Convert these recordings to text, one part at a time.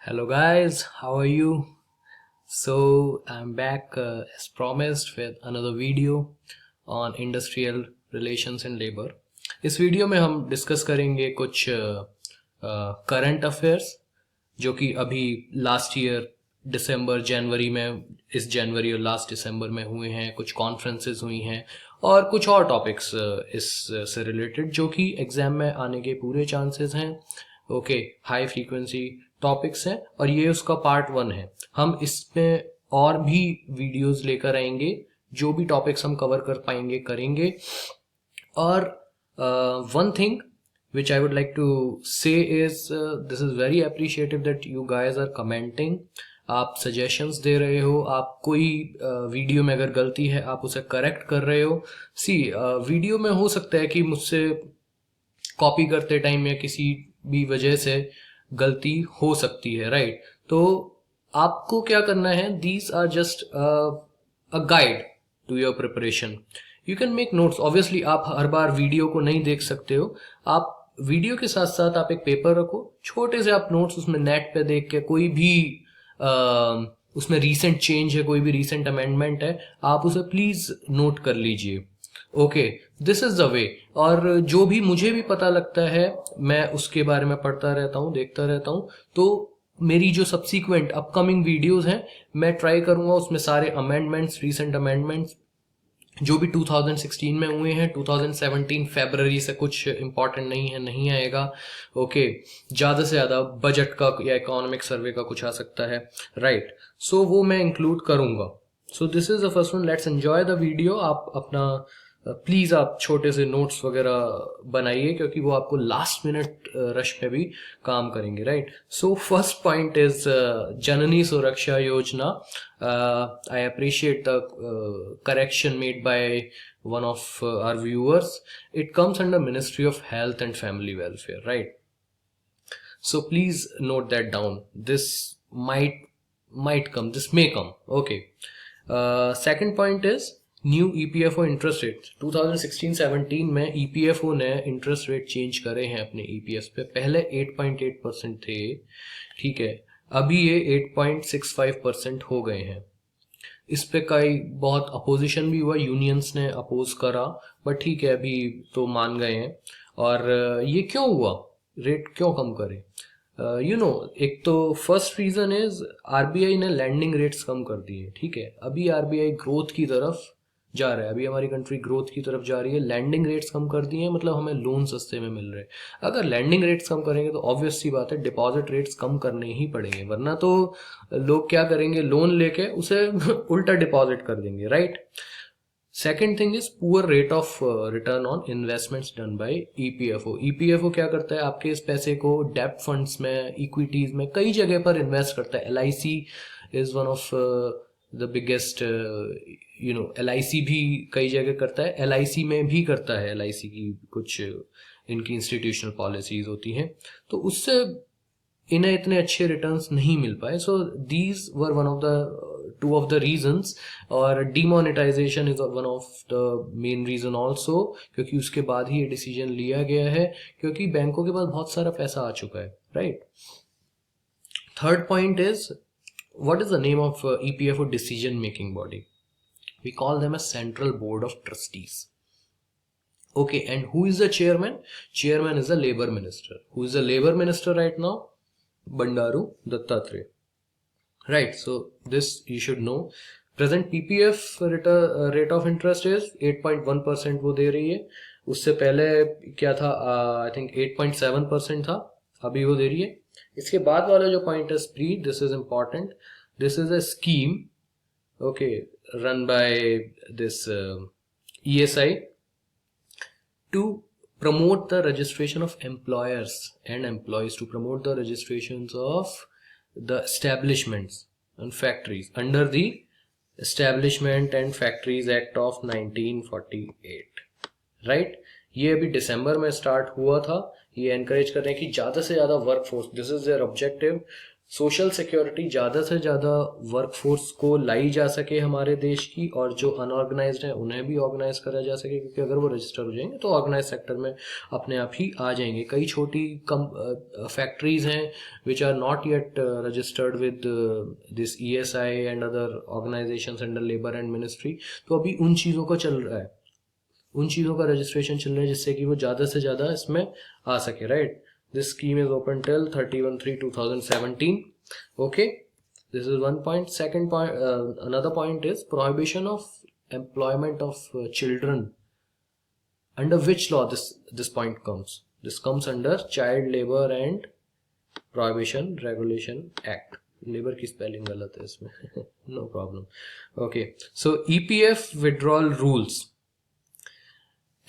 Hello guys, how are you? So I'm back as promised with another video on industrial relations and labor. इस video में हम discuss करेंगे कुछ current affairs जो कि अभी लास्ट ईयर दिसंबर जनवरी में इस जनवरी और लास्ट दिसंबर में हुए हैं, कुछ कॉन्फ्रेंसेस हुई हैं और कुछ और टॉपिक्स इस से रिलेटेड जो कि एग्जाम में आने के पूरे चांसेस हैं। ओके, हाई फ्रीक्वेंसी टॉपिक्स हैं और ये उसका पार्ट 1 है। हम इसमें और भी वीडियोस लेकर आएंगे, जो भी टॉपिक्स हम कवर कर पाएंगे करेंगे। और one thing which I would like to say is this is very appreciative that you guys are commenting. आप सजेशंस दे रहे हो, आप कोई वीडियो में अगर गलती है आप उसे करेक्ट कर रहे हो। सी वीडियो में हो सकता है कि मुझसे कॉपी करते टाइम या किसी भी वजह से गलती हो सकती है, राइट? तो आपको क्या करना है, these are just a guide to your preparation. You can make notes. Obviously आप हर बार वीडियो को नहीं देख सकते हो, आप वीडियो के साथ साथ आप एक पेपर रखो, छोटे से आप नोट्स उसमें नेट पे देख के कोई भी उसमें रीसेंट चेंज है, कोई भी रीसेंट अमेंडमेंट है, आप उसे प्लीज नोट कर लीजिए। Okay, this is the way. और जो भी मुझे भी पता लगता है मैं उसके बारे में पढ़ता रहता हूँ, देखता रहता हूँ। तो मेरी जो सब्सीक्वेंट अपकमिंग वीडियोस हैं मैं ट्राई करूंगा उसमें सारे अमेंडमेंट्स, रीसेंट अमेंडमेंट्स जो भी 2016 में हुए हैं, 2017 फरवरी से कुछ इंपॉर्टेंट नहीं है, नहीं आएगा। ओके, ज़्यादा से ज़्यादा बजट का या इकोनॉमिक सर्वे का कुछ आ सकता है, राइट? सो वो मैं इंक्लूड करूंगा। So this is the first one, let's enjoy the video. आप अपना प्लीज़ आप छोटे से नोट्स वगैरह बनाइए क्योंकि वो आपको लास्ट मिनट रश में भी काम करेंगे, right? So first point is Janani Suraksha Yojana. I appreciate the correction made by one of our viewers. It comes under Ministry of Health and Family Welfare, right? So please note that down. This might come, this may come. Okay. Second point is new EPFO interest rate. 2016-17 में EPFO ने interest rate change करे हैं अपने EPS पे। पहले 8.8% थे, ठीक है, अभी ये 8.65% हो गए हैं। इस पे कई बहुत अपोजिशन भी हुआ, यूनियंस ने अपोज करा, बट ठीक है अभी तो मान गए हैं। और ये क्यों हुआ, रेट क्यों कम करे? एक तो फर्स्ट रीजन इज आरबीआई ने लैंडिंग रेट्स कम कर दिए, ठीक है। अभी आरबीआई ग्रोथ की तरफ जा रहा है, अभी हमारी कंट्री ग्रोथ की तरफ जा रही है, लैंडिंग रेट्स कम कर दिए हैं, मतलब हमें लोन सस्ते में मिल रहे हैं। अगर लैंडिंग रेट्स कम करेंगे तो ऑब्वियस सी बात है डिपॉजिट रेट्स कम करने ही पड़ेंगे, वरना तो लोग क्या करेंगे, लोन लेके उसे उल्टा डिपॉजिट कर देंगे, right? Second thing is poor rate of return on investments done by EPFO. EPFO क्या करता है, आपके इस पैसे को डेब्ट फंड्स में, इक्विटीज में, कई जगह पर इन्वेस्ट करता है। LIC is one of the biggest, LIC भी कई जगह करता है, एलआईसी में भी करता है, एलआईसी की कुछ इनकी इंस्टीट्यूशनल पॉलिसीज होती हैं, तो उससे इन्हें इतने अच्छे रिटर्न्स नहीं मिल पाए। So these were one of the two of the reasons. और demonetisation is one of the main reason also, क्योंकि उसके बाद ही ये डिसीजन लिया गया है, क्योंकि बैंकों के पास बहुत सारा पैसा आ चुका है, right? Third point is what is the name of EPFO decision making body? We call them a Central Board of Trustees. Okay, and who is the chairman? Chairman is the Labor Minister. Who is the Labor Minister right now? Bandaru Dattatreya. Right, so this you should know. Present PPF rate of interest is 8.1% वो दे रही है। उससे पहले क्या था, I think 8.7% था, अभी वो दे रही है। इसके बाद वाला जो पॉइंट है स्प्री, this is important, this is a scheme, okay, run by this ESI to promote the registration of employers and employees, to promote the registrations of the establishments and factories under the Establishment and Factories Act of 1948, right? ये अभी दिसंबर में start हुआ था। ये encourage कर रहे हैं कि ज़्यादा से ज़्यादा work force, this is there objective, social security ज़्यादा से ज़्यादा वर्कफोर्स को लाई जा सके हमारे देश की, और जो अनऑर्गेनाइज्ड है उन्हें भी ऑर्गेनाइज करा जा सके, क्योंकि अगर वो रजिस्टर हो जाएंगे तो ऑर्गेनाइज सेक्टर में अपने आप ही आ जाएंगे। कई छोटी कम फैक्ट्रीज हैं which are not yet registered with this ESI and other organisations under labour and ministry, तो अभी उन चीज़ों का चल रहा है, उन चीज़ों का रजिस्ट्रेशन चल रहा है जिससे कि वो ज़्यादा से ज़्यादा इसमें आ सके, right. This scheme is open till 31/3/2017. Okay, this is one point. Second point, another point is prohibition of employment of children. Under which law this point comes? This comes under Child Labor and Prohibition Regulation Act. Labour की spelling गलत है इसमें, no problem. Okay, so EPF withdrawal rules.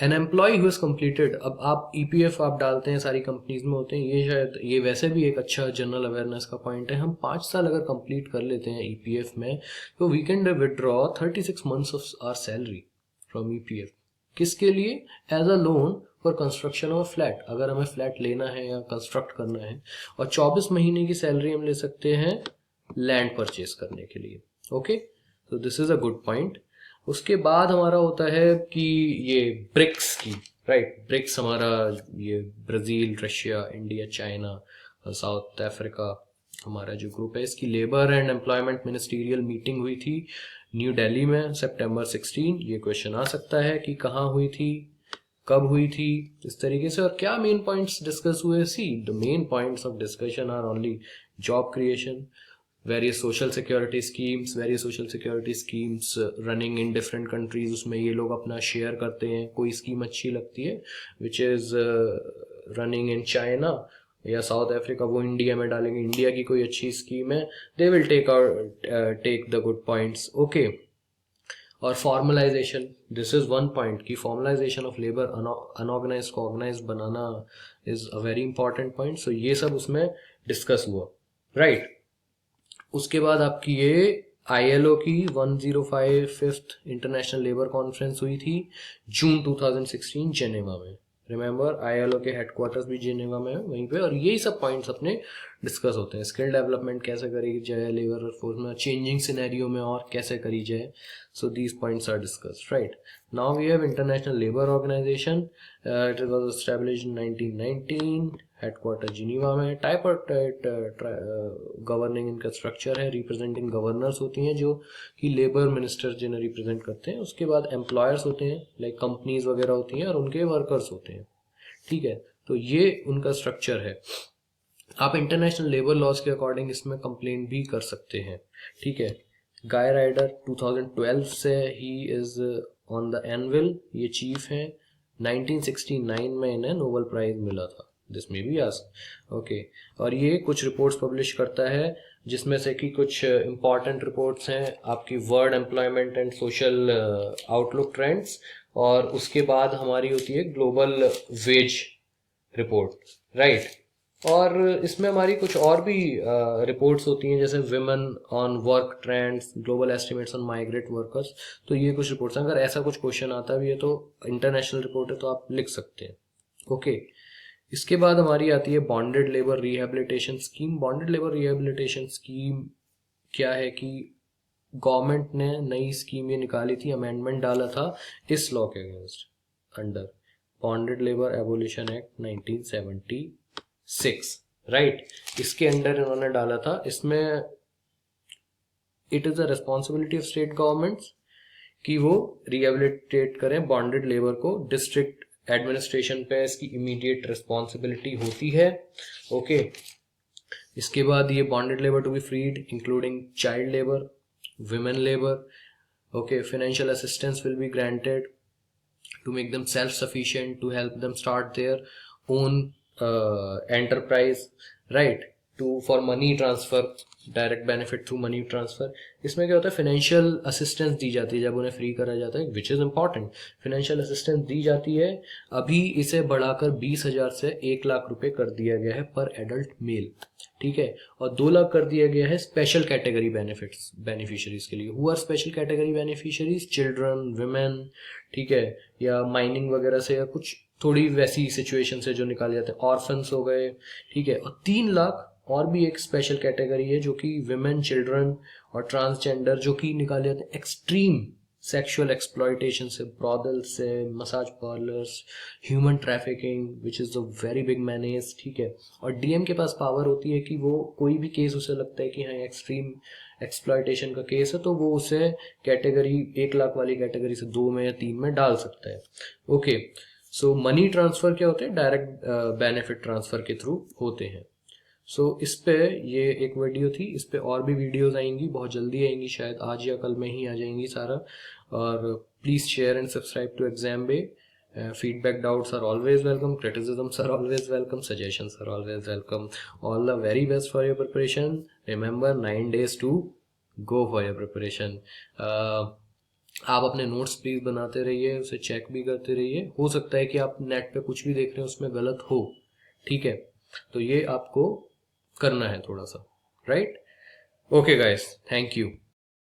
An employee who is completed, अब आप EPF आप डालते हैं, सारी कंपनीज में होते हैं, ये शायद ये वैसे भी एक अच्छा जनरल अवेयरनेस का पॉइंट है। हम 5 साल अगर कंप्लीट कर लेते हैं EPF में, तो we can withdraw 36 months of our salary from EPF। किसके लिए? As a loan for construction of flat, अगर हमें फ्लैट लेना है या कंस्ट्रक्ट करना है, और 24 महीने की सैलरी हम ले सकते हैं लैंड परचेज करने के लिए। ओके, तो this is a good point. उसके बाद हमारा होता है कि ये ब्रिक्स की, राइट, ब्रिक्स हमारा ये Brazil, Russia, India, China, south Africa, हमारा जो ग्रुप है, इसकी labour and employment ministerial meeting हुई थी न्यू दिल्ली में September 16। ये क्वेश्चन आ सकता है कि कहाँ हुई थी, कब हुई थी, इस तरीके से, और क्या मेन पॉइंट्स डिस्कस हुए। See the main points of discussion are only job creation, various social security schemes running in different countries, उसमें ये लोग अपना शेयर करते हैं। कोई स्कीम अच्छी लगती है which is running in China या साउथ अफ्रीका, वो इंडिया में डालेंगे। इंडिया की कोई अच्छी स्कीम है, they will take the good points। okay, और formalisation, this is one point कि फॉर्मलाइजेशन ऑफ लेबर, अनऑर्गेनाइज को ऑर्गेनाइज बनाना is a very important point. So ये सब उसमें डिस्कस हुआ, राइट। उसके बाद आपकी ये ILO की 105th इंटरनेशनल लेबर कॉन्फ्रेंस हुई थी जून 2016 जेनेवा में। रिमेंबर, ILO के हेडक्वार्टर्स भी जेनेवा में है वहीं पे, और यही सब पॉइंट्स अपने डिस्कस होते हैं। स्किल डेवलपमेंट कैसे करी जाए लेबर फोर्स में, चेंजिंग सिनेरियो में और कैसे करी जाए। So these points are discussed, right. Now we have international labour organisation, it was established in 1919, headquarter Geneva में। टाइपरटाइट गवर्निंग इनका स्ट्रक्चर है, रिप्रेजेंटिंग गवर्नर्स होती हैं जो कि लेबर मिनिस्टर जिन्हें रिप्रेजेंट करते हैं। उसके बाद एम्प्लॉयर्स होते हैं, लाइक कंपनीज वगैरह होती हैं, और उनके वर्कर्स होते हैं, ठीक है। तो ये उनका स्ट्रक्चर है। आप इंटरनेशनल लेबर लॉज के अकॉर्डिंग इसमें कंप्लेंट भी कर सकते हैं, ठीक है। गाय राइडर 2012 से he is on the anvil, ये चीफ हैं। 1969 में इन्हें नोबेल प्राइज मिला था, दिस में भी आस्क, ओके। और ये कुछ रिपोर्ट्स पब्लिश करता है, जिसमें से कि कुछ इंपॉर्टेंट रिपोर्ट्स हैं आपकी world employment and social outlook trends, और उसके बाद हमारी होती है ग्लोबल वेज रिपोर्ट, राइट। और इसमें हमारी कुछ और भी रिपोर्ट्स होती हैं, जैसे women on work trends, global estimates on migrate workers. तो ये कुछ रिपोर्ट्स हैं, अगर ऐसा कुछ क्वेश्चन आता भी है तो इंटरनेशनल रिपोर्ट है तो आप लिख सकते हैं, ओके। इसके बाद हमारी आती है bonded labour rehabilitation scheme. Bonded labour rehabilitation scheme क्या है कि गवर्नमेंट ने नई स्कीम ये निकाली थी, अमेंडमेंट डाला था इस लॉ के against, under bonded labour abolition act 1976, right. इसके अंडर इन्होंने डाला था। इसमें it is the responsibility of state governments कि वो रिहेबिलिटेट करें बॉन्डेड लेबर को। डिस्ट्रिक्ट एडमिनिस्ट्रेशन पे इसकी इमीडिएट रिस्पॉन्सिबिलिटी होती है, ओके। इसके बाद ये bonded labour to be freed including child labour, women labour, okay. Financial assistance will be granted to make them self-sufficient, to help them start their own enterprise, right, for money transfer, direct benefit through money transfer। इसमें क्या होता है, financial assistance दी जाती है जब उन्हें free करा जाता है, which is important. Financial assistance दी जाती है, अभी इसे बढ़ाकर 20,000 से 1 लाख रुपए कर दिया गया है पर एडल्ट मेल, ठीक है। और 2 लाख कर दिया गया है स्पेशल कैटेगरी बेनिफिशरीज के लिए। Who are special category beneficiaries? Children, women, ठीक है, या माइनिंग वगैरह से, या कुछ थोड़ी वैसी सिचुएशन से जो निकाले जाते हैं, ऑर्फन्स हो गए, ठीक है। और 3 लाख और भी एक स्पेशल कैटेगरी है जो कि विमेन, चिल्ड्रन और ट्रांसजेंडर, जो कि निकाले जाते हैं एक्सट्रीम सेक्सुअल एक्सप्लॉयटेशन से, ब्रॉदल से, massage parlours, human trafficking which is a very big manage, ठीक है। और डीएम के पास पावर होती है कि वो कोई भी केस उसे लगता है कि हाँ एक्सट्रीम एक्सप्लॉयटेशन का केस है, तो वो उसे कैटेगरी 1 लाख वाली कैटेगरी से 2 में या 3 में डाल सकता है। ओके, सो मनी ट्रांसफर क्या होते हैं, डायरेक्ट बेनिफिट ट्रांसफर के थ्रू होते हैं। सो इस पे ये एक वीडियो थी, इस पे और भी वीडियोस आएंगी, बहुत जल्दी आएंगी, शायद आज या कल में ही आ जाएंगी सारा। और please share and subscribe to exam bay. Feedback, doubts are always welcome, criticisms are always welcome, suggestions are always welcome. All the very best for your preparation. Remember 9 days to go for your preparation. आप अपने notes please बनाते रहिए, उसे check भी करते रहिए। हो सकता है कि आप नेट पे कुछ भी देख रहे हैं उसमें गलत हो, ठीक है, तो ये आपको करना है थोड़ा सा, right. Okay guys, thank you.